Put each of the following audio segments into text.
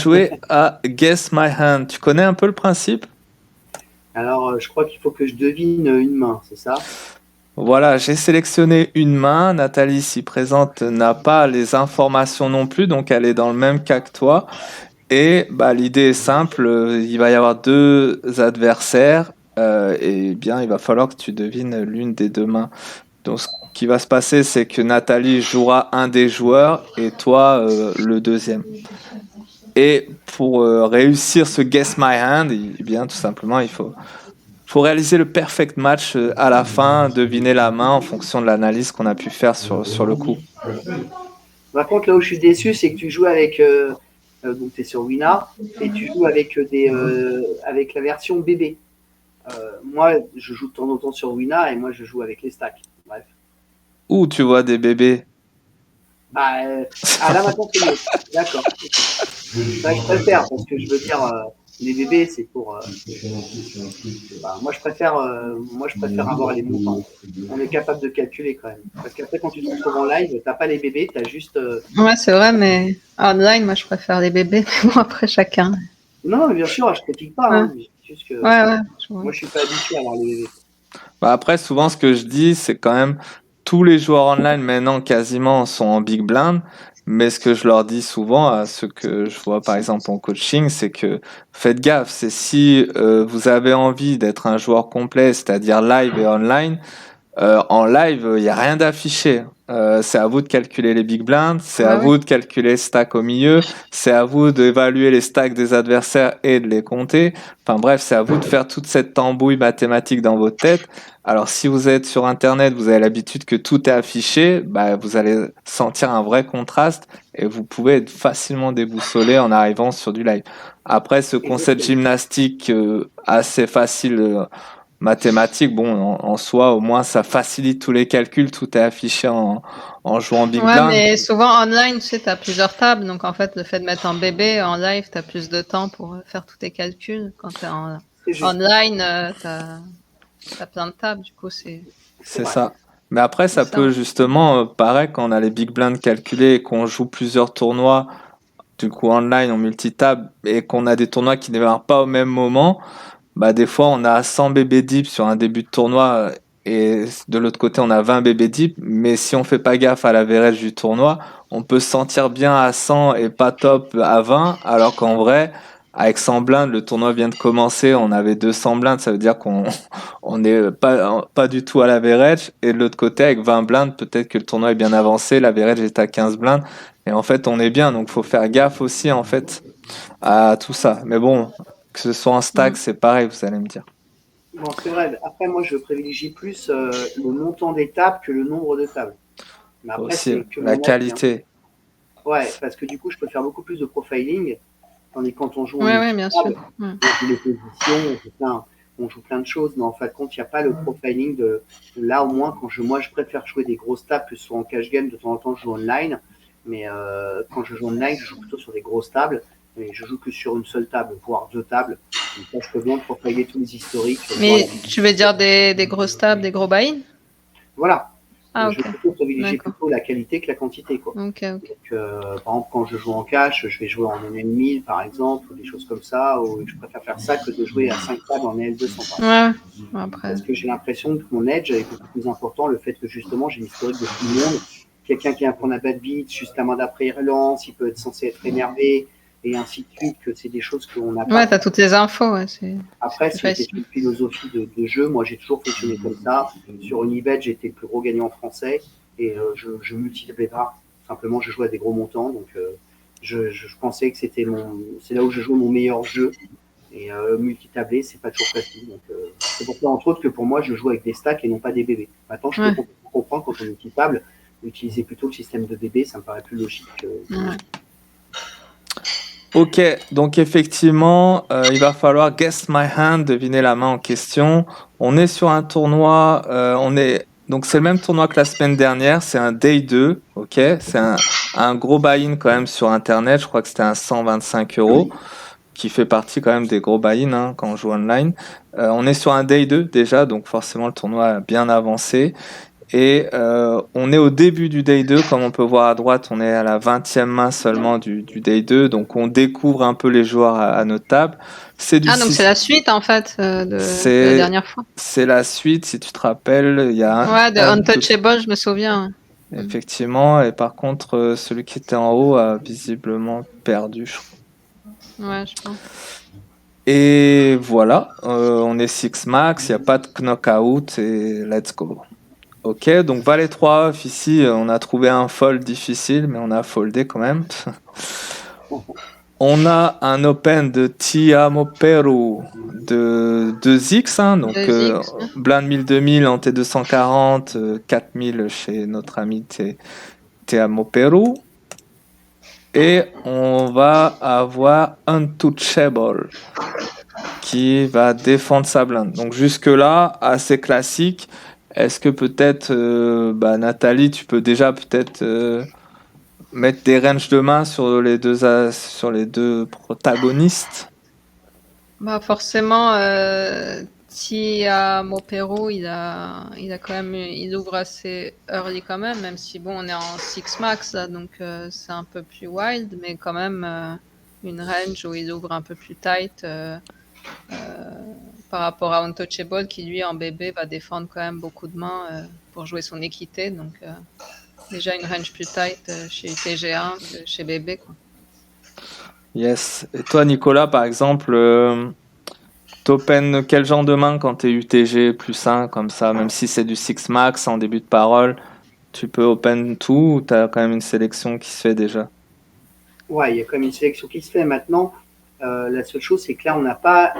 jouer à Guess My Hand. Tu connais un peu le principe? Alors, je crois qu'il faut que je devine une main, c'est ça? Voilà, j'ai sélectionné une main. Nathalie, ici présente, n'a pas les informations non plus, donc elle est dans le même cas que toi. Et bah, l'idée est simple, il va y avoir deux adversaires, et bien il va falloir que tu devines l'une des deux mains. Donc ce qui va se passer, c'est que Nathalie jouera un des joueurs et toi le deuxième. Et pour réussir ce Guess My Hand, eh bien tout simplement faut réaliser le perfect match à la fin, deviner la main en fonction de l'analyse qu'on a pu faire sur le coup. Par contre, là où je suis déçu, c'est que tu joues avec. Donc, tu es sur Wina et tu joues avec la version bébé. Moi, je joue de temps en temps sur Wina et moi, je joue avec les stacks. Bref. Où tu vois des bébés? Bah, là, maintenant, c'est mieux. D'accord. Ça, je préfère parce que je veux dire, les bébés, c'est pour. Bah, moi, je préfère avoir les montants. On est capable de calculer quand même. Parce qu'après, quand tu te retrouves en live, t'as pas les bébés, t'as juste. Ouais, c'est vrai, mais online, moi, je préfère les bébés. Mais bon, après, chacun. Non, mais bien sûr, je critique pas. Ouais, Hein. C'est juste que ouais, je vois. moi, je suis pas habitué à avoir les bébés. Bah après, souvent, ce que je dis, c'est quand même tous les joueurs online maintenant quasiment sont en big blind. Mais ce que je leur dis souvent à ceux que je vois par exemple en coaching, c'est que faites gaffe. C'est si vous avez envie d'être un joueur complet, c'est-à-dire live et online, en live, il n'y a rien d'affiché. C'est à vous de calculer les big blinds, c'est à Ouais. vous de calculer les stacks au milieu, c'est à vous d'évaluer les stacks des adversaires et de les compter. Enfin bref, c'est à vous de faire toute cette tambouille mathématique dans votre tête. Alors si vous êtes sur Internet, vous avez l'habitude que tout est affiché, bah, vous allez sentir un vrai contraste et vous pouvez être facilement déboussolé en arrivant sur du live. Après, ce concept Exactement. gymnastique assez facile mathématiques, bon, en soi, au moins, ça facilite tous les calculs, tout est affiché en jouant Big Ouais, Blind. mais souvent online, tu sais, t'as plusieurs tables. Donc, en fait, le fait de mettre en bébé en live, t'as plus de temps pour faire tous tes calculs. Quand t'es en C'est juste. online, t'as plein de tables. Du coup, c'est C'est C'est vrai. ça. Mais après, c'est ça ça. peut justement, pareil, quand on a les Big Blinds calculés et qu'on joue plusieurs tournois, du coup, online, en multitable, et qu'on a des tournois qui ne démarrent pas au même moment, bah, des fois, on a 100 bébés deep sur un début de tournoi et de l'autre côté, on a 20 bébés deep. Mais si on fait pas gaffe à l'average du tournoi, on peut se sentir bien à 100 et pas top à 20, alors qu'en vrai, avec 100 blindes, le tournoi vient de commencer, on avait 200 blindes, ça veut dire qu'on on n'est pas du tout à l'average. Et de l'autre côté, avec 20 blindes, peut-être que le tournoi est bien avancé, l'average est à 15 blindes. Et en fait, on est bien, donc faut faire gaffe aussi, en fait, à tout ça. Mais bon, que ce soit en stack, Mm. c'est pareil, vous allez me dire. Bon, c'est vrai. Après, moi, je privilégie plus le montant des tables que le nombre de tables. Mais après, Aussi, c'est que la mon avis. Hein. qualité. Ouais, parce que du coup, je peux faire beaucoup plus de profiling. Tandis que quand on joue en Ouais, bien sûr. multi-table, Mm. on joue les positions, on joue plein de choses. Mais en fin de compte, il n'y a pas le profiling de. Là, au moins, moi, je préfère jouer des grosses tables, que ce soit en cash game. De temps en temps, je joue online. Mais quand je joue online, je joue plutôt sur des grosses tables. Et je joue que sur une seule table, voire deux tables. Donc là, je peux bien profiler tous les historiques, voir Mais tu veux dire des grosses tables, des gros buy-in? Voilà. Ah, Je ok. vais plutôt privilégier D'accord. plutôt la qualité que la quantité, quoi. Ok. Donc, par exemple, quand je joue en cash, je vais jouer en NL1000, par exemple, ou des choses comme ça, ou je préfère faire ça que de jouer à 5 tables en NL200, par exemple. Ouais. Après. Parce que j'ai l'impression que mon edge est beaucoup plus important, le fait que justement, j'ai l'historique de tout le monde. Quelqu'un qui apprend à bad beat, juste la main d'après, il relance, il peut être censé être énervé, et ainsi de suite, que c'est des choses qu'on n'a Ouais, pas. t'as toutes les infos. Ouais, c'est Après, plus c'est une facile. question de philosophie de jeu. Moi, j'ai toujours fonctionné comme ça. Sur Unibet, j'étais le plus gros gagnant français et je multipliais pas. Simplement, je jouais à des gros montants. Donc, je pensais que c'est là où je jouais mon meilleur jeu. Et multitablé, c'est pas toujours facile. Donc, c'est pour ça, entre autres, que pour moi, je joue avec des stacks et non pas des bébés. Maintenant, je peux Ouais. comprendre quand on est multitable, utiliser plutôt le système de bébé, ça me paraît plus logique. Ouais. Ok, donc effectivement, il va falloir guess my hand, deviner la main en question. On est sur un tournoi, donc c'est le même tournoi que la semaine dernière, c'est un day 2, ok, c'est un gros buy-in quand même sur Internet, je crois que c'était un 125 euros, qui fait partie quand même des gros buy-in hein, quand on joue online. On est sur un day 2 déjà, donc forcément le tournoi a bien avancé. Et on est au début du Day 2, comme on peut voir à droite, on est à la 20e main seulement du Day 2, donc on découvre un peu les joueurs à notre table. C'est du Ah, donc c'est la suite en fait de la dernière fois. C'est la suite, si tu te rappelles, il y a Ouais, de Untouchable, je me souviens. Effectivement, et par contre, celui qui était en haut a visiblement perdu, je crois. Ouais, je pense. Et voilà, on est 6 max, il n'y a pas de knockout et let's go. Ok, donc Valet 3 off, ici, on a trouvé un fold difficile, mais on a foldé quand même. On a un open de Tiamo Peru de 2x, hein, donc 2x, blind 1000-2000 en T240, 4000 chez notre ami Tiamo Peru. Et on va avoir Untouchable qui va défendre sa blinde. Donc jusque-là, assez classique. Est-ce que peut-être, Nathalie, tu peux déjà peut-être mettre des ranges de main sur les deux protagonistes? Bah forcément, Tia Mopero, il a quand même, il ouvre assez early quand même si bon, on est en 6 max là, donc c'est un peu plus wild, mais quand même une range où il ouvre un peu plus tight par rapport à Untouchable qui lui en bébé va défendre quand même beaucoup de mains pour jouer son équité, donc déjà une range plus tight chez UTG1 que chez bébé, quoi. Yes. Et toi, Nicolas, par exemple, t'open quel genre de main quand t'es UTG plus 1 comme ça, même si c'est du 6 max en début de parole, tu peux open tout ou t'as quand même une sélection qui se fait déjà? Ouais, il y a quand même une sélection qui se fait maintenant. La seule chose, c'est que là, on n'a pas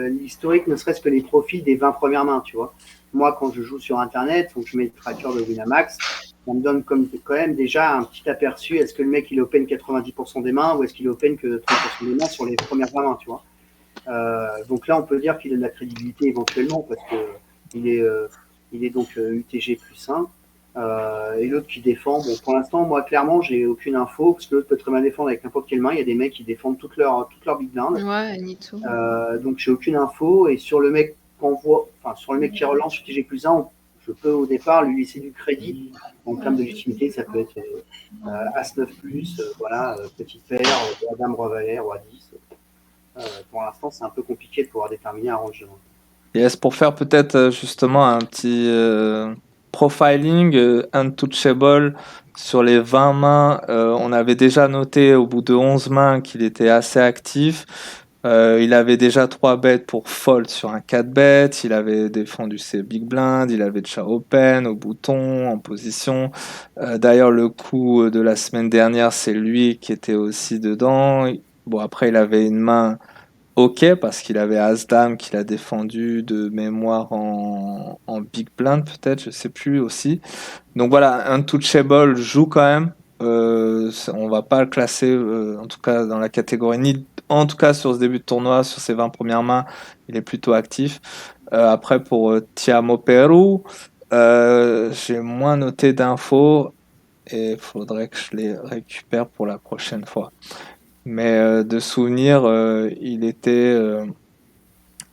l'historique, ne serait-ce que les profils des 20 premières mains, tu vois. Moi, quand je joue sur Internet, donc je mets le tracker de Winamax, ça me donne quand même déjà un petit aperçu. Est-ce que le mec, il open 90% des mains ou est-ce qu'il open que 30% des mains sur les premières 20 mains, tu vois. Donc là, on peut dire qu'il a de la crédibilité éventuellement parce que il est donc UTG plus 1. Et l'autre qui défend, bon, pour l'instant, moi, clairement, j'ai aucune info, parce que l'autre peut très bien défendre avec n'importe quelle main. Il y a des mecs qui défendent toute leur big blind. Ouais, Nito. Donc, j'ai aucune info. Et sur le mec sur le mec qui relance UTG plus 1, je peux au départ lui laisser du crédit. En termes de légitimité, ça peut être As-9+, petite paire, Dame, Roi Valet, Roi 10. Pour l'instant, c'est un peu compliqué de pouvoir déterminer un range de main. Yes, pour faire peut-être justement un petit profiling Untouchable sur les 20 mains, on avait déjà noté au bout de 11 mains qu'il était assez actif. Il avait déjà 3 bêtes pour fold sur un 4 bet, il avait défendu ses big blind, il avait déjà open au bouton, en position. D'ailleurs, le coup de la semaine dernière, c'est lui qui était aussi dedans. Bon, après, il avait une main ok, parce qu'il avait As-Dame qu'il a défendu de mémoire en Big Blind, peut-être, je sais plus aussi. Donc voilà, Untouchable joue quand même. On va pas le classer, en tout cas dans la catégorie, ni en tout cas sur ce début de tournoi, sur ses 20 premières mains, il est plutôt actif. Après, pour Tiamo Peru, j'ai moins noté d'infos et il faudrait que je les récupère pour la prochaine fois. Mais de souvenir,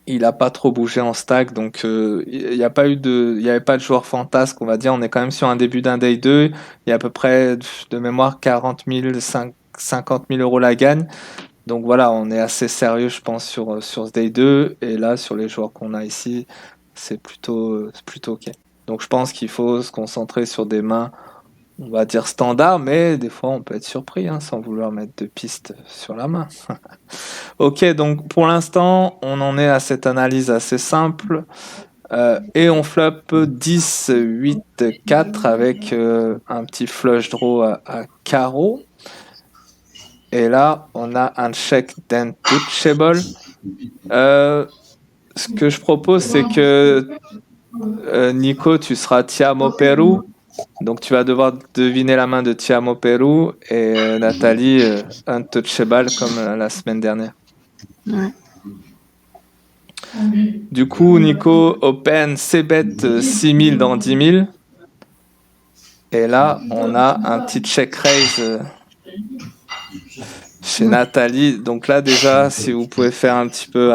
il a pas trop bougé en stack, donc il y avait pas de joueur fantasque, on va dire. On est quand même sur un début d'un day 2. Il y a à peu près de mémoire 40 000, 50 000 euros la gagne. Donc voilà, on est assez sérieux, je pense, sur ce day 2. Et là, sur les joueurs qu'on a ici, c'est plutôt ok. Donc je pense qu'il faut se concentrer sur des mains, on va dire standard, mais des fois on peut être surpris sans vouloir mettre de pistes sur la main. Ok, donc pour l'instant on en est à cette analyse assez simple et on flop 10, 8, 4 avec un petit flush draw à carreau. Et là on a un check d'untouchable. Ce que je propose c'est que Nico, tu seras Tiamo Peru. Donc tu vas devoir deviner la main de Tiamo Peru et Nathalie Untouchable comme la semaine dernière. Ouais. Du coup, Nico open C-bet 6000 dans 10 000. Et là, on a un petit check raise chez Nathalie. Donc là, déjà, si vous pouvez faire un petit peu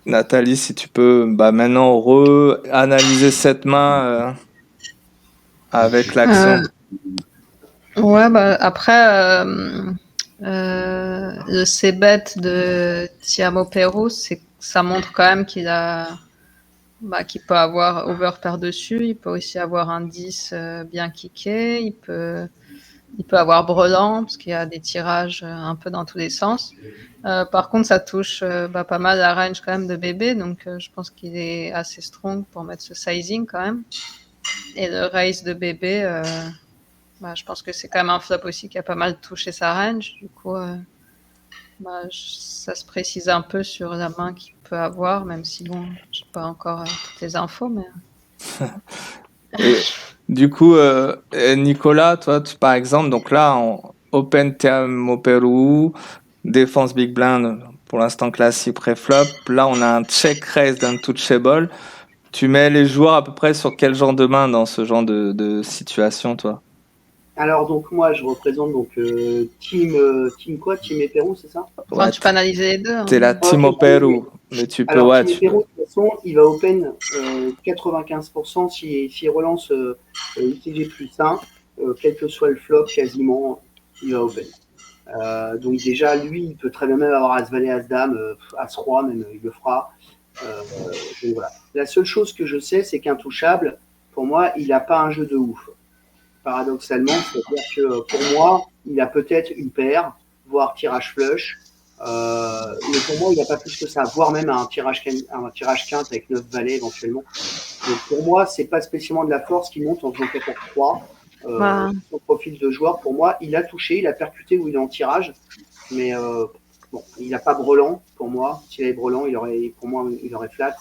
Nathalie, si tu peux maintenant re-analyser cette main avec l'action. Ouais, bah après, le c-bet de Tiamo Peru, ça montre quand même qu'il peut avoir over par-dessus, il peut aussi avoir un 10 bien kické, il peut avoir brelan, parce qu'il y a des tirages un peu dans tous les sens. Par contre, ça touche pas mal la range quand même de bébé, donc je pense qu'il est assez strong pour mettre ce sizing quand même. Et le raise de bébé, je pense que c'est quand même un flop aussi qui a pas mal touché sa range. Du coup, ça se précise un peu sur la main qu'il peut avoir, même si bon, j'ai pas encore toutes les infos, mais. Et du coup, Nicolas, toi, par exemple, donc là, en Open Tiamo Peru, défense Big Blind, pour l'instant classique pré-flop. Là, on a un check raise d'untouchable. Tu mets les joueurs à peu près sur quel genre de main dans ce genre de situation, toi? Alors donc moi je représente donc team quoi, team et Pérou, c'est ça? Enfin, Ouais, tu peux analyser les deux. t'es la Team Ok. Peru, mais tu peux, Alors ouais, team et tu peux. Pérou de toute façon il va open 95% s'il relance UTG plus 1, quel que soit le flop quasiment il va open. Donc déjà lui il peut très bien même avoir As-Valet, As-Dame, As-Roi même il le fera. Donc voilà. La seule chose que je sais c'est qu'Intouchable pour moi il n'a pas un jeu de ouf. Paradoxalement, c'est-à-dire que pour moi, il a peut-être une paire, voire tirage flush, mais pour moi, il n'a pas plus que ça, voire même un tirage quinte avec 9 valets éventuellement. Donc pour moi, c'est pas spécialement de la force qui monte en faisant 14-3. Bah, Son profil de joueur, pour moi, il a touché, il a percuté où il est en tirage, mais bon, il n'a pas brelan pour moi. S'il avait brelan, pour moi, il aurait flat.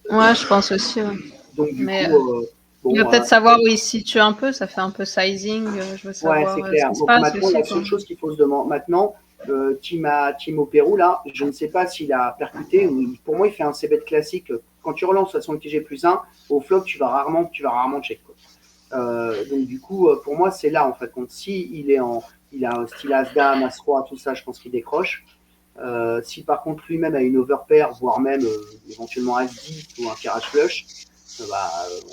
ouais, je pense aussi. Ouais. Donc du Mais coup, il va bon, peut-être savoir où il se situe un peu, ça fait un peu sizing. Je veux ouais, savoir c'est ce clair. qui se Donc passe maintenant, aussi. la Quoi. seule chose qu'il faut se demander maintenant, Timo Pérou, là, je ne sais pas s'il a percuté. Pour moi, il fait un c-bet classique. Quand tu relances à son TG plus 1, au flop, tu vas rarement check. Quoi. Donc du coup, pour moi, c'est là en fait. Donc si il a un style As-Dame, As-Roi, tout ça, je pense qu'il décroche. Si par contre lui-même a une overpair, voire même éventuellement As-10 ou un tirage flush,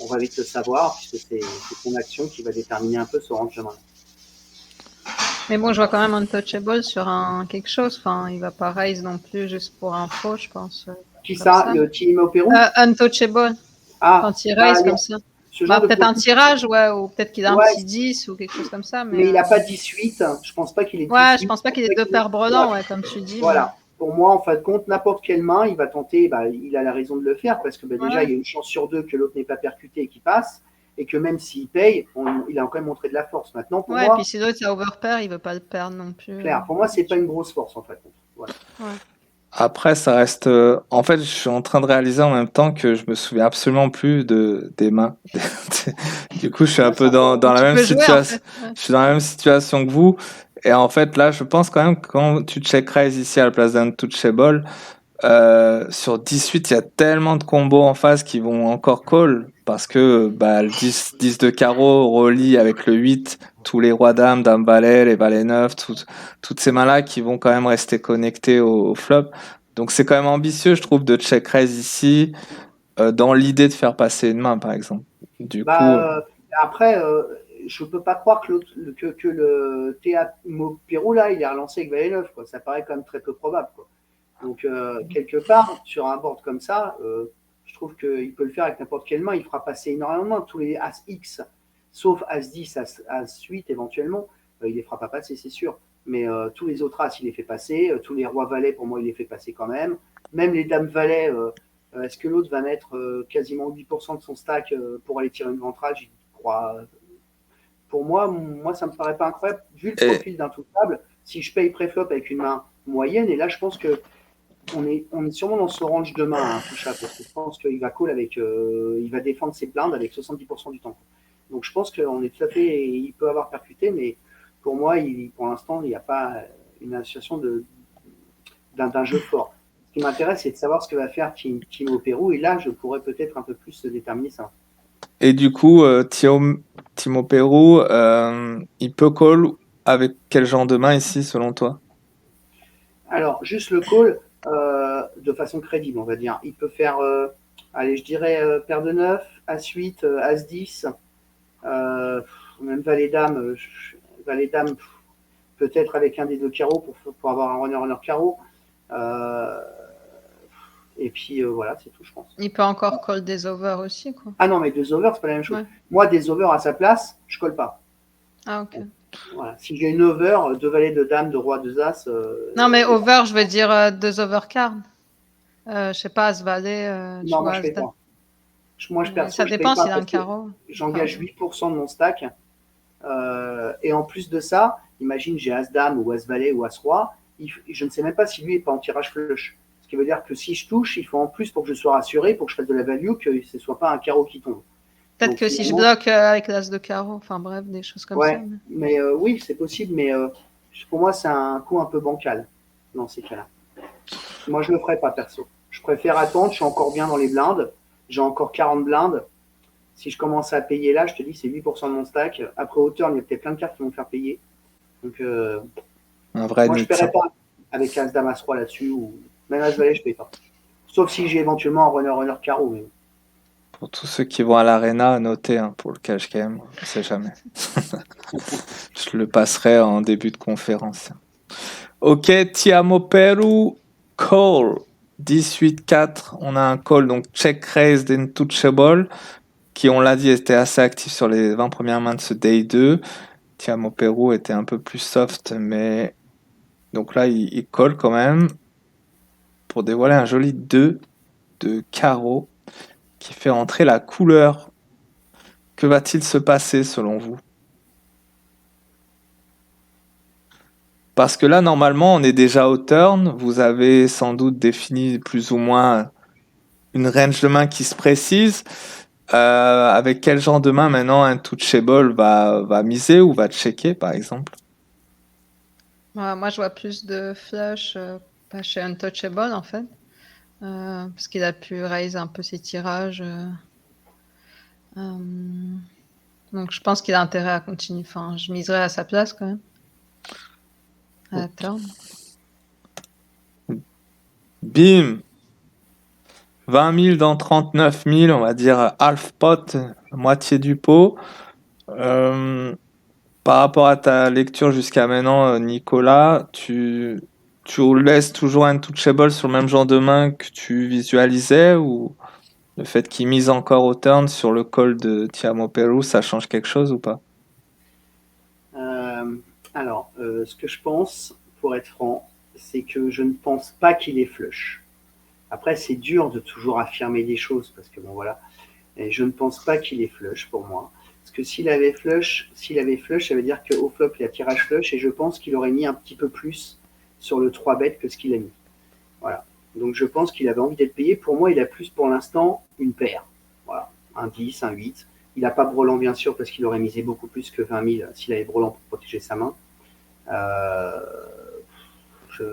on va vite le savoir puisque c'est ton action qui va déterminer un peu ce range de main. Mais bon, je vois quand même Untouchable sur un quelque chose. Enfin, il va pas raise non plus juste pour info, je pense. Qui Comme ça, ça. le team au Pérou? Untouchable, Ah, quand il raise comme non. ça. Ce genre de Peut-être un profil. tirage, ouais, ou peut-être qu'il a un Ouais, petit 10 ou quelque chose comme ça. mais il n'a pas 18. Je pense pas qu'il ait Ouais, je 18. pense pas Je pense qu'il ait pas deux qu'il ait- paires bredans, ouais, comme tu dis. Mais... Voilà. Pour moi, en fin de compte, n'importe quelle main, il va tenter, il a la raison de le faire parce que déjà, Ouais. il y a une chance sur deux que l'autre n'ait pas percuté et qu'il passe. Et que même s'il paye, il a quand même montré de la force. Maintenant, pour Ouais, et puis moi, si l'autre a overpair, il veut pas le perdre non plus. clair, pour moi, c'est pas une grosse force en fait. Voilà. Ouais. Après, ça reste. En fait, je suis en train de réaliser en même temps que je me souviens absolument plus des mains. Du coup, je suis un Ouais, c'est peu un peu- dans la Tu même peux jouer en situation. fait. Ouais. Je suis dans la même situation que vous. Et en fait, là, je pense quand même que quand tu check raise ici à la place d'un touchable, sur 18, il y a tellement de combos en face qui vont encore call parce que le 10 de carreau relie avec le 8 tous les rois dames, dame valet, les valets 9, toutes ces mains-là qui vont quand même rester connectées au flop. Donc c'est quand même ambitieux, je trouve, de check raise ici dans l'idée de faire passer une main, par exemple. Du coup, Bah, après, je peux pas croire que le théâtre Pérou là, il est relancé avec Valet 9, quoi. Ça paraît quand même très peu probable, quoi. Donc, quelque part, sur un board comme ça, je trouve qu'il peut le faire avec n'importe quelle main. Il fera passer énormément de mains. Tous les As X, sauf As 10, As 8 éventuellement, il les fera pas passer, c'est sûr. Mais tous les autres As, il les fait passer. Tous les rois valets, pour moi, il les fait passer quand même. Même les dames valets, est-ce que l'autre va mettre quasiment 8% de son stack pour aller tirer une ventrale? J'y crois. Pour moi, ça me paraît pas incroyable. Vu le et, profil d'un tout table, si je paye préflop avec une main moyenne, et là, je pense que on est sûrement dans ce range de main, hein, Toucha, parce que je pense qu'il va call avec, il va défendre ses blindes avec 70% du temps. Donc je pense qu'on est tout à fait, il peut avoir percuté, mais pour moi, pour l'instant, il n'y a pas une association d'un jeu fort. Ce qui m'intéresse, c'est de savoir ce que va faire Timo Pérou, et là, je pourrais peut-être un peu plus déterminer ça. et du coup, Timo Pérou, il peut call avec quel genre de main ici, selon toi? Alors, juste le call, de façon crédible, on va dire. Il peut faire, allez, je dirais paire de 9, As-8, As-10, même Valet-Dame, Valet-Dame, peut-être avec un des deux carreaux pour avoir un runner carreau. Et puis voilà, c'est tout, je pense. Il peut encore call des overs aussi, quoi. Ah non, mais deux overs, c'est pas la même chose. Ouais. Moi, des overs à sa place, je colle pas. Ah, ok. Voilà. Si j'ai une over, deux valets, de dame, de roi, deux as. Non, mais over, je veux dire 2 overcards. Je sais pas, As-Valet, tu Non, moi vois, je paye As-Dame. pas. Moi, je perso, Ça je paye dépend pas s'il a un parce que carreau. j'engage 8% de mon stack. Et en plus de ça, imagine j'ai As-Dame ou As-Valet ou As-Roi. Je ne sais même pas si lui est pas en tirage flush. Ce qui veut dire que si je touche, il faut en plus pour que je sois rassuré, pour que je fasse de la value, que ce ne soit pas un carreau qui tombe. Peut-être Donc, que si je finalement, bloque avec l'As de carreau, enfin bref, des choses comme ça. ouais, mais oui, c'est possible, mais pour moi, c'est un coup un peu bancal dans ces cas-là. Moi, je le ferai pas perso. Je préfère attendre, je suis encore bien dans les blindes, j'ai encore 40 blindes. Si je commence à payer là, je te dis, c'est 8% de mon stack. Après hauteur, il y a peut-être plein de cartes qui vont me faire payer. Donc, Un vrai moi, je ne nid. paierai pas avec As-Dame As-Roi là-dessus, ou même As-Valet, je ne paye pas. Sauf si j'ai éventuellement un runner carreau. Mais... Pour tous ceux qui vont à l'arena, notez pour le cash game, on sait jamais. Je le passerai en début de conférence. Ok, Tiamo Peru, call. 18-4, on a un call, donc check raise d'Untouchable, qui, on l'a dit, était assez actif sur les 20 premières mains de ce Day 2. Tiamo Peru était un peu plus soft, mais donc là, il call quand même pour dévoiler un joli 2 de carreau qui fait entrer la couleur. Que va-t-il se passer selon vous? Parce que là, normalement, on est déjà au turn. Vous avez sans doute défini plus ou moins une range de main qui se précise. Avec quel genre de main maintenant un touchable va miser ou va checker, par exemple? Moi, je vois plus de flush pas chez Untouchable, en fait. Parce qu'il a pu raise un peu ses tirages. Donc, je pense qu'il a intérêt à continuer. Enfin, je miserais à sa place, quand même. À la turn. Bim! 20 000 dans 39 000, on va dire half pot, moitié du pot. Par rapport à ta lecture jusqu'à maintenant, Nicolas, tu laisses toujours Untouchable sur le même genre de main que tu visualisais, ou le fait qu'il mise encore au turn sur le call de Tiamo Peru, ça change quelque chose ou pas? Alors, ce que je pense, pour être franc, c'est que je ne pense pas qu'il est flush. Après, c'est dur de toujours affirmer des choses parce que bon voilà. Et je ne pense pas qu'il est flush pour moi. Parce que s'il avait flush, ça veut dire qu'au flop, il a tirage flush et je pense qu'il aurait mis un petit peu plus sur le 3 bet que ce qu'il a mis. Voilà. Donc je pense qu'il avait envie d'être payé. Pour moi, il a plus pour l'instant une paire. Voilà. Un 10, un 8. Il n'a pas Brelan, bien sûr, parce qu'il aurait misé beaucoup plus que 20 000 s'il avait Brelan pour protéger sa main. Je...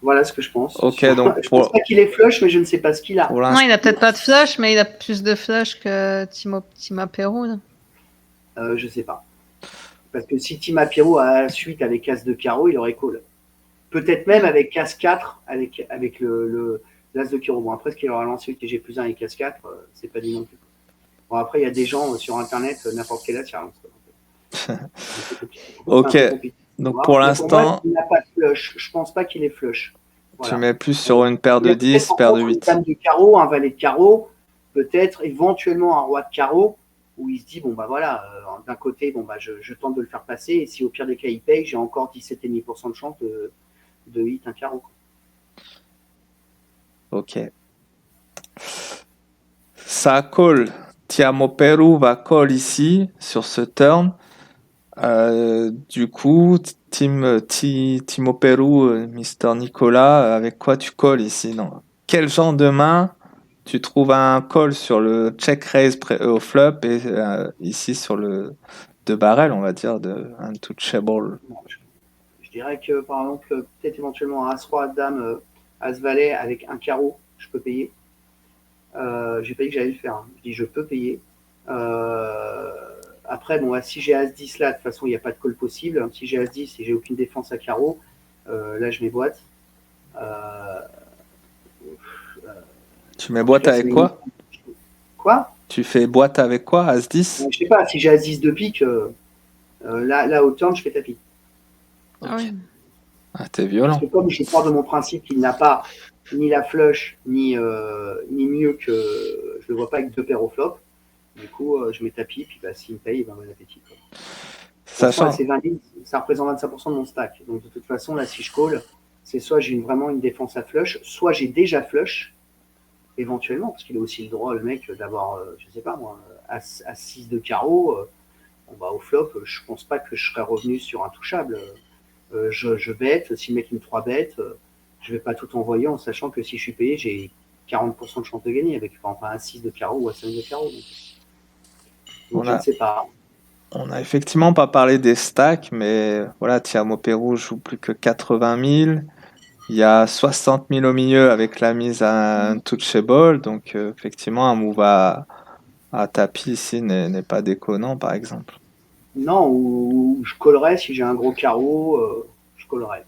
Voilà ce que je pense. Ok, donc je pense pas qu'il est flush, mais je ne sais pas ce qu'il a. Non, il a peut-être pas de flush, mais il a plus de flush que Tima Peru. Je sais pas. Parce que si Tima Pierrot a la suite avec As de carreau, il aurait call. Peut-être même avec As 4, avec l'As de carreau. Bon, après, ce qu'il aura lancé avec G plus 1 et As 4, c'est pas dit non plus. Bon, après, il y a des gens sur Internet, n'importe quel as, il relance. Ok, donc pour l'instant, il n'a pas de flush. Je pense pas qu'il est flush. Voilà. Tu mets plus sur une paire de 10, paire de 8. Une dame de carreau, un valet de carreau, peut-être éventuellement un roi de carreau, où il se dit, bon, bah voilà, d'un côté, bon, bah, je tente de le faire passer, et si au pire des cas il paye, j'ai encore 17,5% de chance de hit un carreau. Ok. Ça call. Tiamo Peru va call ici, sur ce turn. Du coup, Timo Peru, Mister Nicolas, avec quoi tu calls ici? Non. Quel genre de main tu trouves un call sur le check raise au flop et ici sur le de barrel, on va dire, de Untouchable? Bon, je dirais que par exemple, peut-être éventuellement un As-Roi, Dame, As-Valet avec un carreau, je peux payer. J'ai pas dit que j'allais le faire. Hein. Je dis je peux payer. Après, bon, si j'ai As-10 là, de toute façon, il n'y a pas de call possible. Si j'ai As-10 et j'ai aucune défense à carreau, là, je m'éboîte. Euh, Tu mets en tout boîte cas, c'est avec quoi? Quoi? Tu fais boîte avec quoi? As-10? Je sais pas, si j'ai As-10 de pique, là, au turn, je fais tapis. Ah Ok. oui. Ah, t'es Parce que violent. comme je pars de mon principe qu'il n'a pas ni la flush, ni mieux que. Je le vois pas avec deux paires au flop, du coup, je mets tapis, puis bah, s'il me paye, ben, bon appétit. Quoi. De toute façon, là, Sachant, c'est 20 000, ça représente 25% de mon stack. Donc, de toute façon, là, si je call, c'est soit j'ai vraiment une défense à flush, soit j'ai déjà flush, éventuellement, parce qu'il a aussi le droit, le mec, d'avoir, je sais pas moi, à 6 de carreau. Bon, bah, au flop, je pense pas que je serais revenu sur un touchable. Je bête, si le mec me 3 bêtes, je vais pas tout envoyer en sachant que si je suis payé, j'ai 40% de chance de gagner avec par exemple un 6 de carreau ou un 5 de carreau. Donc on je ne a, sais pas. on a effectivement pas parlé des stacks, mais voilà, Thiamo Pérou joue plus que 80 000. Il y a 60 000 au milieu avec la mise à un touchable. Donc, effectivement, un move à tapis ici n'est pas déconnant, par exemple. Non, ou je collerais si j'ai un gros carreau, je collerais.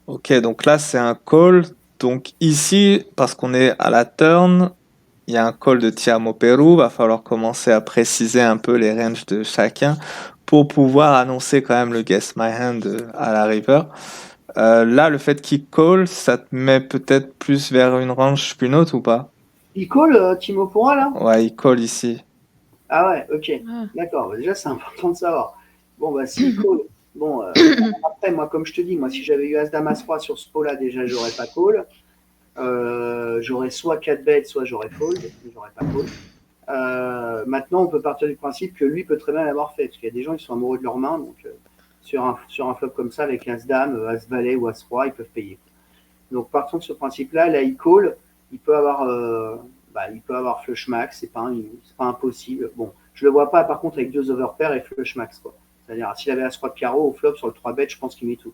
Ok, donc là, c'est un call. Donc ici, parce qu'on est à la turn, il y a un call de Tiamo Pérou. Va falloir commencer à préciser un peu les ranges de chacun pour pouvoir annoncer quand même le Guess My Hand à la river. Là, le fait qu'il call, ça te met peut-être plus vers une range qu'une autre ou pas? Il call, Timo Pourra là? Ouais, il call ici. Ah ouais, ok. Ah. D'accord, bah, déjà c'est important de savoir. Bon, bah s'il call, bon, après, moi, comme je te dis, moi, si j'avais eu As-Dame As-Roi sur ce pot-là, déjà, j'aurais pas call. J'aurais soit 4 bêtes, soit j'aurais fold, mais j'aurais pas call. Maintenant, on peut partir du principe que lui peut très bien l'avoir fait, parce qu'il y a des gens qui sont amoureux de leur main, donc sur un flop comme ça, avec As-Dame, As-Valet ou As-Roi, ils peuvent payer. Donc partons de ce principe-là, là, il call, il peut avoir, il peut avoir flush max, c'est pas impossible. Bon, je le vois pas, par contre, avec deux overpairs et flush max, quoi. C'est-à-dire, s'il avait As-Roi de carreau au flop sur le 3 bet, je pense qu'il met tout.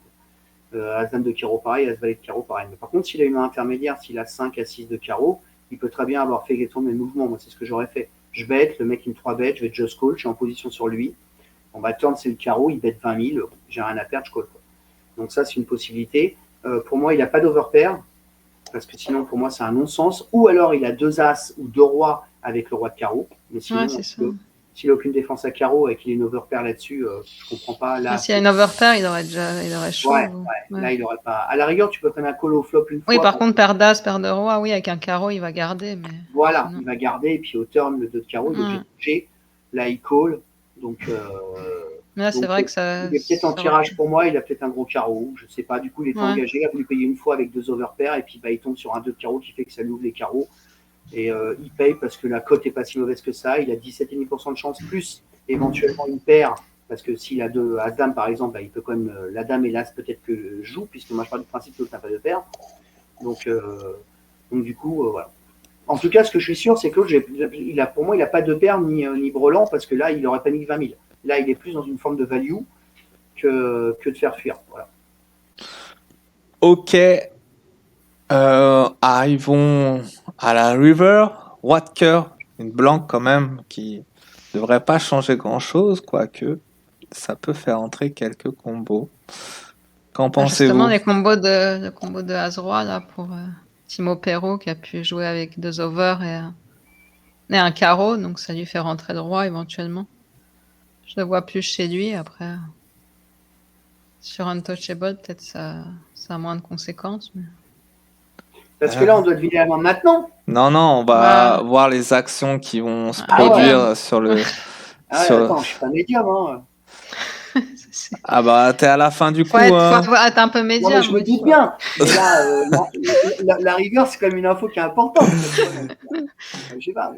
As-Dame de carreau pareil, As-Valet de carreau pareil. Mais par contre, s'il a une main intermédiaire, s'il a 5 à 6 de carreau, il peut très bien avoir fait tomber le mouvement. Moi, c'est ce que j'aurais fait. Je bête, le mec il me 3 bêtes, je vais just call, je suis en position sur lui. On va turn, c'est le carreau, il bête 20 000, j'ai rien à perdre, je call. Quoi. Donc ça, c'est une possibilité. Pour moi, il n'a pas d'overpair, parce que sinon, pour moi, c'est un non-sens. Ou alors, il a deux as ou deux rois avec le roi de carreau. Mais sinon, Ouais, c'est ça. s'il n'a aucune défense à carreau et qu'il a une overpair là-dessus, je comprends pas. Là, S'il y a une overpair, il aurait chaud. ouais, Ouais. là, il aurait pas. À la rigueur, tu peux prendre un call au flop une Oui, fois. par contre, paire d'as, paire de roi, oui, avec un carreau, il va garder, mais Voilà, sinon. il va garder, et puis au turn, le 2 de carreau, il est obligé de toucher. Là, il call. Donc, Mais là, c'est vrai que ça. il est peut-être en ça tirage pour moi, il a peut-être un gros carreau, je sais pas. Du coup, il est Ouais. engagé, il a voulu payer une fois avec deux overpairs, et puis bah, il tombe sur un 2 de carreau qui fait que ça lui ouvre les carreaux. Et il paye parce que la cote est pas si mauvaise que ça. Il a 17,5% de chance, plus éventuellement une paire. Parce que s'il a deux As-Dame, par exemple, bah, il peut quand même. La Dame et l'As peut-être que joue, puisque moi je pars du principe que l'autre n'a pas de paire. Donc du coup, voilà. En tout cas, ce que je suis sûr, c'est que l'autre, pour moi, il n'a pas de paire ni brelan, parce que là, il n'aurait pas mis 20 000. Là, il est plus dans une forme de value que de faire fuir. Voilà. Ok, arrivons à la river. Watker, une blanque quand même qui devrait pas changer grand-chose, quoique ça peut faire entrer quelques combos. Qu'en Justement, pensez-vous? les combos de As-Roi, là, pour Timo Perro, qui a pu jouer avec deux overs et un carreau, donc ça lui fait rentrer le roi éventuellement. Je le vois plus chez lui, après. Sur Untouchable, peut-être ça a moins de conséquences. Mais... Parce que là, on doit deviner la main maintenant. Non, on va voir les actions qui vont se produire sur le. Ah ouais, attends, je suis pas médium. Hein. Ah bah, t'es à la fin du coup. Faut être un peu médium. Non, mais je me doute bien. Mais là, la rigueur, c'est quand même une info qui est importante. Je sais pas.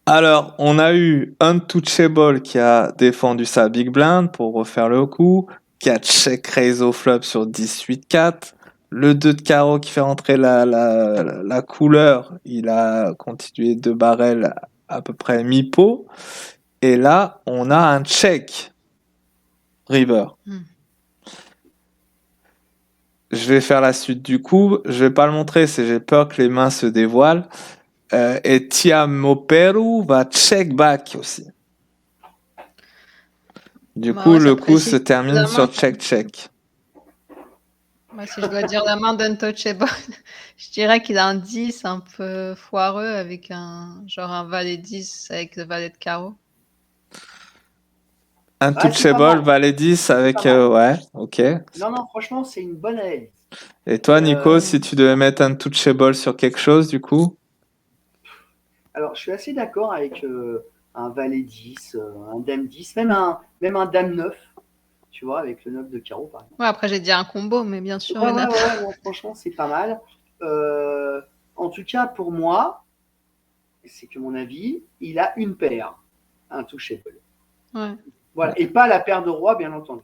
Alors, on a eu Untouchable qui a défendu sa big blind pour refaire le coup, qui a check raise au flop sur 18-4. Le 2 de carreau qui fait rentrer la couleur, il a continué de barrel à peu près mi-pot. Et là, on a un check river. Je vais faire la suite du coup. Je vais pas le montrer, j'ai peur que les mains se dévoilent. Et Tiamo Peru va check back aussi. Du coup, le coup se termine sur check. Moi, si je dois dire la main d'Untouchable, je dirais qu'il a un 10 un peu foireux avec un valet 10 avec le valet de carreau. Ouais, c'est pas Untouchable, mal. valet 10 avec... pas mal. ouais, ok. Non, franchement, c'est une bonne analyse. Et toi, Nico, Euh, si tu devais mettre Untouchable sur quelque chose, du coup? alors, je suis assez d'accord avec un valet 10, un dame 10, même un dame 9, tu vois, avec le 9 de carreau, par exemple. Ouais, après, j'ai dit un combo, mais bien sûr, Ouais, il y en a pas. non, franchement, c'est pas mal. En tout cas, pour moi, c'est que mon avis, il a une paire, intouchable. Ouais. Voilà, et pas la paire de roi, bien entendu.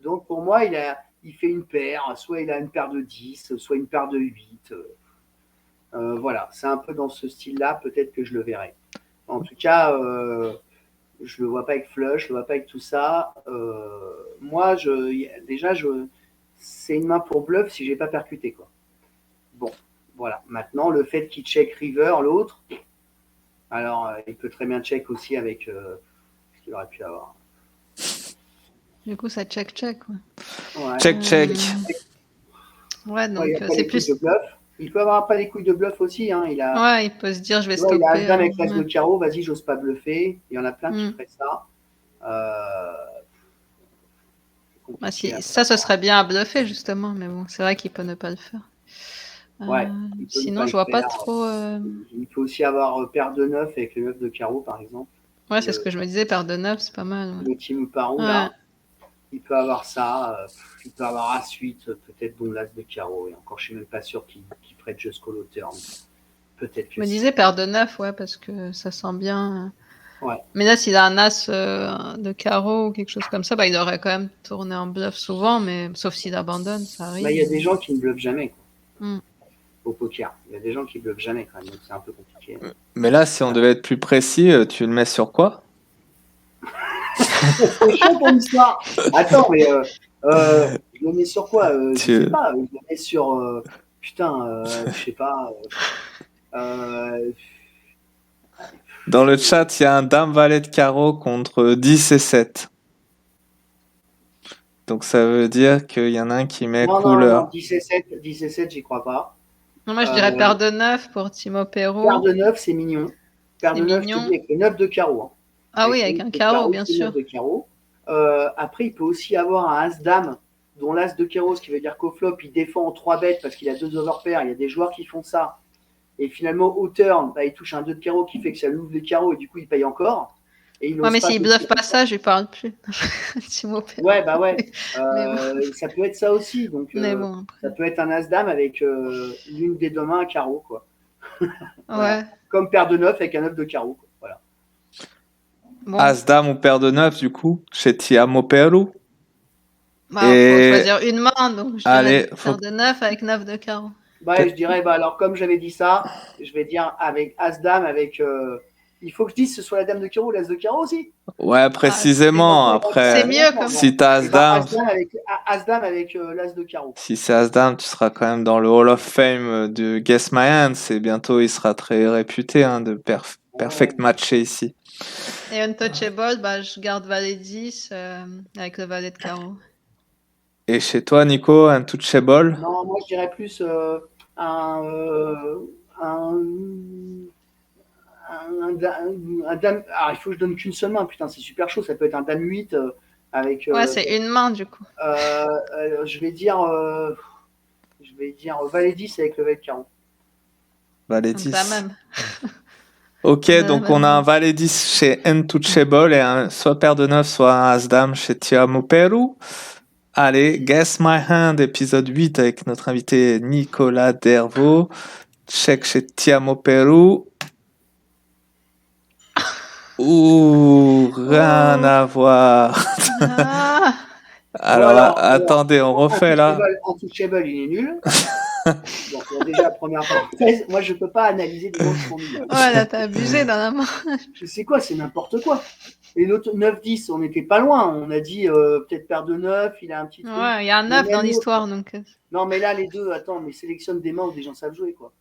Donc, pour moi, il fait une paire, soit il a une paire de 10, soit une paire de 8. Voilà, c'est un peu dans ce style-là, peut-être que je le verrai. En tout cas, je le vois pas avec flush, je le vois pas avec tout ça. Moi, déjà, c'est une main pour bluff si j'ai pas percuté, quoi. Bon, voilà. Maintenant, le fait qu'il check river, l'autre, alors il peut très bien check aussi avec ce qu'il aurait pu avoir. Du coup, ça check. Ouais, Ouais. Check. Ouais, donc Il a pas c'est les couilles de plus. bluff. Il peut avoir pas les couilles de bluff aussi. Hein. Ouais, il peut se dire, je vais Tu vois, il a stopper. As-Dame avec l'As de Ouais. carreau, vas-y, j'ose pas bluffer. Il y en a plein qui Mm. feraient ça. Bah, Compliqué à ça, ce faire. serait bien à bluffer, justement, mais bon, c'est vrai qu'il peut ne pas le faire. Ouais, il peut ne Sinon, pas je le vois pas faire. trop. Il peut aussi avoir paire de 9 avec le 9 de carreau, par exemple. Ouais, c'est ce Le, que je me disais, paire de 9, c'est pas mal. le Timu Paro, Ouais. là, il peut avoir ça. Il peut avoir As-8, peut-être bon l'As de carreau. Et encore, je suis même pas sûr qu'il ferait just call au turn. Peut-être que Je me si. disais paire de 9, ouais, parce que ça sent bien. Ouais. Mais là, s'il a un as de carreau ou quelque chose comme ça, bah, il aurait quand même tourné en bluff souvent, mais sauf s'il abandonne, ça arrive. Bah, il y a des gens qui ne bluffent jamais, quoi. Mm. Au poker. Il y a des gens qui bluffent jamais, quand même. Donc, c'est un peu compliqué. Mais là, si on devait être plus précis, tu le mets sur quoi? C'est chaud pour l'histoire. Attends, mais je le mets sur quoi Je sais pas. Je le mets sur. Putain, je sais pas. Dans le chat, il y a un dame valet de carreau contre 10 et 7. Donc ça veut dire qu'il y en a un qui met Non, couleur. 10 et 7, j'y crois pas. Non, moi, je dirais paire de 9 pour Timo Perro. Paire de 9, c'est mignon. Paire de 9, je te dis, avec le 9 de carreau. Hein. Ah oui, avec un carreau, bien sûr. 9 de carreau. Après, il peut aussi avoir un As-Dame, dont l'As de carreau, ce qui veut dire qu'au flop, il défend en 3 bêtes parce qu'il a 2 overpairs. Il y a des joueurs qui font ça. Et finalement, au turn, bah, il touche un 2 de carreau qui fait que ça l'ouvre les carreaux et du coup, il paye encore. Et il ouais, mais s'il bluffe pas ça, je lui parle plus. Timo Perro. Ouais, bah ouais. Bon. Ça peut être ça aussi. Donc, mais bon, ça peut être un As-Dame avec l'une des deux mains à carreau, quoi. Voilà. Ouais. Comme paire de 9 avec un 9 de carreau, quoi. Voilà. Bon. As-Dame ou paire de 9, du coup, chez Tiamo Perro. Bah, faut choisir une main, donc je dirais paire de 9 avec 9 de carreau. Bah, je dirais, alors comme j'avais dit ça, je vais dire avec As-Dame, avec. Il faut que je dise ce soit la dame de carreau ou l'As de carreau aussi. Ouais, précisément. Après, c'est mieux comme si t'as As-Dame. As-Dame avec l'As de carreau. Si c'est As-Dame, tu seras quand même dans le Hall of Fame de Guess My Hand. C'est bientôt, il sera très réputé de perfect matché ici. Et Untouchable, bah, je garde valet 10 avec le valet de carreau. Et chez toi, Nico, Untouchable? Non, moi je dirais plus un dame. Ah, il faut que je donne qu'une seule main. Putain, c'est super chaud. Ça peut être un dame 8 avec. Ouais, c'est une main du coup. Je vais dire valet 10 avec le valet de carreau. Valet 10. La même. Ok, donc on a un valet 10 chez Untouchable et soit paire de 9, soit un As-Dame chez Tiamo Perro. Allez, Guess My Hand, épisode 8 avec notre invité Nicolas Dervaux. Check chez Tiamo Perro. Ouh, rien à voir. Alors, attendez, on refait là. Untouchable, il est nul. Donc, déjà, première parenthèse, moi je peux pas analyser des gens qui sont nuls. Ouais, là, t'as abusé dans la main. C'est quoi, c'est n'importe quoi. Et l'autre 9-10, on n'était pas loin. On a dit peut-être paire de 9, il a un petit truc. Ouais, il y a un 9 dans l'histoire. Donc... Non, mais là, les deux, attends, mais sélectionne des mains où des gens savent jouer, quoi.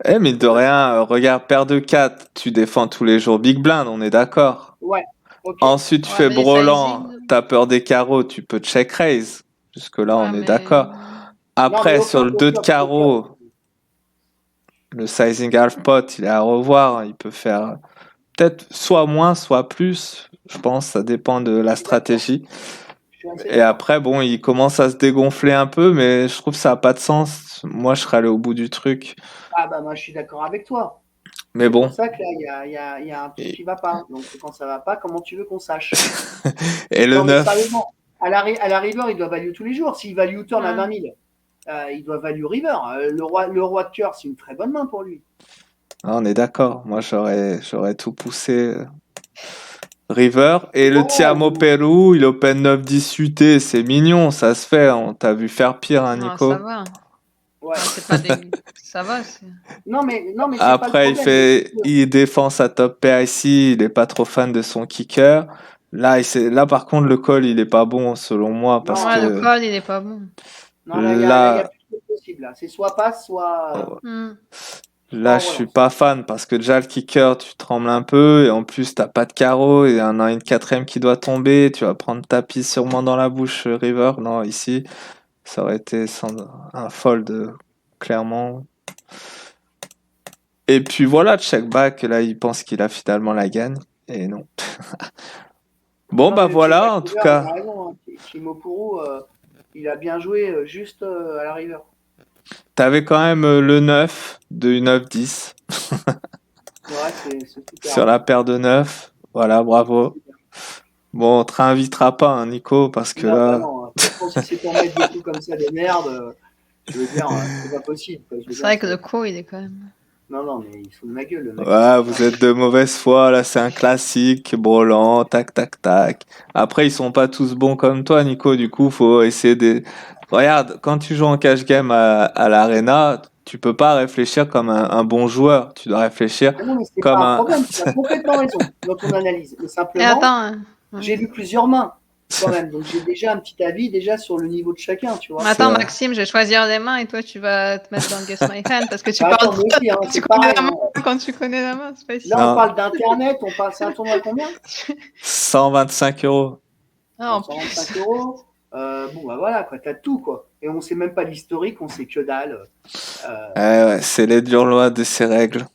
Eh, mais de rien, regarde, paire de 4, tu défends tous les jours Big Blind, on est d'accord. Ouais. Okay. Ensuite, tu fais brelan, t'as peur des carreaux, tu peux check raise. Jusque-là, on est d'accord. Après, sur le 2 de aucun carreau, le sizing half pot, il est à revoir. Il peut faire peut-être soit moins, soit plus. Je pense, ça dépend de la stratégie. Je suis assez Et d'accord. après, bon, il commence à se dégonfler un peu, mais je trouve que ça n'a pas de sens. Moi, je serais allé au bout du truc. Ah bah moi je suis d'accord avec toi. Mais C'est pour bon. ça que là il y a un truc Et, qui va pas. Donc quand ça va pas, comment tu veux qu'on sache? et le Non mais 9. sérieusement, à la river, il doit value tous les jours. S'il value turn à 20 000, il doit value river. Le roi de cœur, c'est une très bonne main pour lui. Ah, on est d'accord. Moi, j'aurais tout poussé. River. Et le Tiamo Oh, Pérou, il open 9-10 UT. C'est mignon, ça se fait. On t'a vu faire pire, hein, Non, ça Nico. va. ouais. C'est pas des... Ça va. Non mais c'est pas le Après, problème. il défend sa top pair ici. Il est pas trop fan de son kicker. Là, par contre, le call, il est pas bon, selon moi, parce Non, Ouais, le que call, il est pas bon. non là, il y a là, plus de possible. Là. C'est soit passe, oh, Hmm. soit là, en je suis relance. pas fan parce que déjà le kicker, tu trembles un peu et en plus t'as pas de carreau et un une quatrième qui doit tomber. Tu vas prendre ta piste sûrement dans la bouche, River. Non, ici, ça aurait été un fold, clairement. Et puis voilà, check back. Là, il pense qu'il a finalement la gagne et non. Bon, Non bah mais le check voilà, back en tout river, cas. t'as raison. Hein. Kimopuru, il a bien joué juste à la river. T'avais quand même le 9 de 9-10 Ouais, c'est super. sur Ouais. la paire de 9. Voilà, C'est bravo. super. Bon, on te réinvitera pas, hein, Nico, parce que Non, bah là, non. Franchement, si c'est pour mettre des coups comme ça de merde, je veux dire, c'est pas possible. Quoi. Je veux C'est dire, vrai que le co, il est quand même. non, non, mais il se fout de ma gueule, le mec. ouais, vous êtes de mauvaise foi, là, c'est un classique, Brolant, tac, tac, tac. Après, ils sont pas tous bons comme toi, Nico, du coup, faut essayer de... Regarde, quand tu joues en cash game à l'Arena, tu peux pas réfléchir comme un bon joueur, tu dois réfléchir Ah non, mais c'est pas comme un un... problème. Tu as complètement raison dans ton analyse. Mais Et simplement, attends, hein. Ouais. j'ai vu plusieurs mains quand même. Donc j'ai déjà un petit avis déjà sur le niveau de chacun, tu Mais vois. C'est attends, vrai. Maxime, je vais choisir des mains et toi, tu vas te mettre dans le Guess My Hand parce que tu Bah parles attends, moi aussi, hein, quand tu c'est connais pareil. la main. Hein. Quand tu connais la main, c'est pas ici. Là, on Non, parle d'Internet. C'est un tournoi à combien? 125 €. Ah, Bon, en plus. 125 euros. Bon, bah voilà, quoi. T'as tout, quoi. Et on sait même pas l'historique, on sait que dalle. Ouais, c'est les dures lois de ces règles.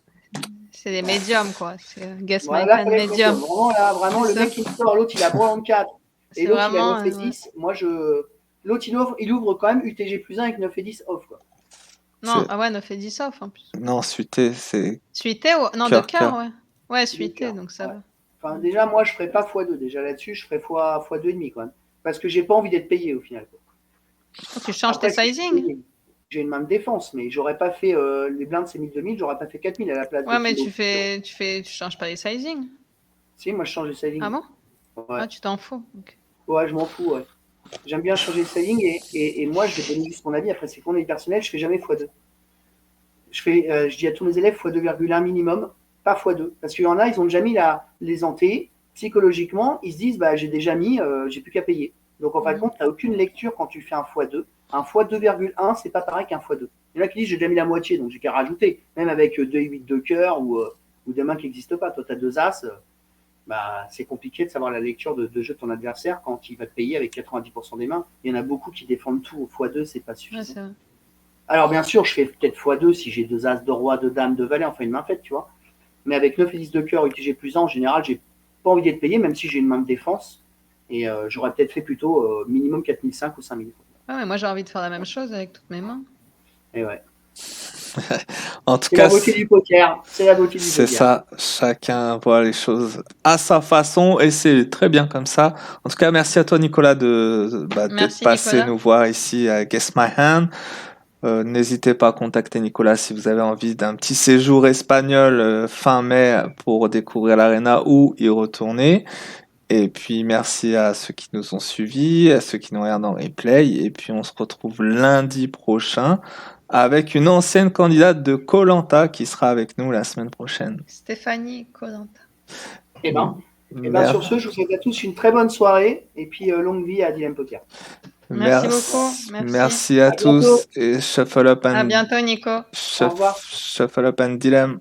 C'est des médiums, quoi. C'est Guess My Voilà, Hand fallait être médium. Vraiment, là, vraiment, le C'est ça. mec, il sort, l'autre, il a Brelan 4. Et C'est l'autre, il a vraiment. 9 et 10. Moi, l'autre, il ouvre quand même UTG plus 1 avec 9 et 10 off, quoi. Non, C'est... ah ouais, 9 et 10 off en plus. Non, suité, c'est Suité ou... Non, de cœur, cœur, cœur. ouais. Ouais, De suité, cœur. donc ça Ouais. va. Enfin, déjà, moi, je ferais pas x2. Déjà là-dessus, je ferais x2,5 quand même. Parce que j'ai pas envie d'être payé au final. Quoi. Oh, tu changes Après, tes si je suis sizing. payé, j'ai une main de défense, mais j'aurais pas fait les blindes, c'est 1000-2000, j'aurais pas fait 4000 à la place de Ouais, mais Kilo. tu changes pas les sizing. Si, moi, je change de Ah sizing. bon? Ouais. Ah, tu t'en fous. Ok. Ouais, je m'en fous, ouais. J'aime bien changer de sizing et moi, je vais donner juste mon avis. Après, c'est mon avis personnel, je fais jamais x2. Je dis à tous mes élèves x2,1 minimum, pas x2. Parce qu'il y en a, ils ont déjà mis les antés. Psychologiquement, ils se disent, bah, j'ai déjà mis, j'ai plus qu'à payer. Donc, en fin de compte, tu n'as aucune lecture quand tu fais un x2. Un x2,1, c'est pas pareil qu'un x2. Il y en a qui disent, j'ai déjà mis la moitié, donc j'ai qu'à rajouter. Même avec 2 et 8 de cœur ou des mains qui n'existent pas. Toi, tu as 2 as, bah, c'est compliqué de savoir la lecture de jeu de ton adversaire quand il va te payer avec 90% des mains. Il y en a beaucoup qui défendent tout. Au x2, c'est pas Ouais, suffisant. c'est vrai. Alors, bien sûr, je fais peut-être x2 si j'ai 2 as de roi, de dame, de valet, enfin une main faite, tu vois. Mais avec 9 et 10 de cœur UTG plus 1, en général, j'ai pas envie d'être payé, même si j'ai une main de défense. Et j'aurais peut-être fait plutôt minimum 4005 ou 5000. Ouais, mais moi, j'ai envie de faire la même chose avec toutes mes mains. Et ouais. En tout C'est la cas, beauté du poker. C'est la beauté du c'est poker. ça. Chacun voit les choses à sa façon et c'est très bien comme ça. En tout cas, merci à toi, Nicolas, d'être Merci, passé Nicolas. nous voir ici à Guess My Hand. N'hésitez pas à contacter Nicolas si vous avez envie d'un petit séjour espagnol fin mai pour découvrir l'Arena ou y retourner. Et puis merci à ceux qui nous ont suivis, à ceux qui nous regardent en replay. Et puis on se retrouve lundi prochain avec une ancienne candidate de koh qui sera avec nous la semaine prochaine. Stéphanie Colanta. Et ben sur ce, je vous souhaite à tous une très bonne soirée et puis longue vie à Dylan Poker. Merci beaucoup. Merci. Merci à tous bientôt. et shuffle up À and bientôt, Nico. Au revoir. shuffle up and Dylan.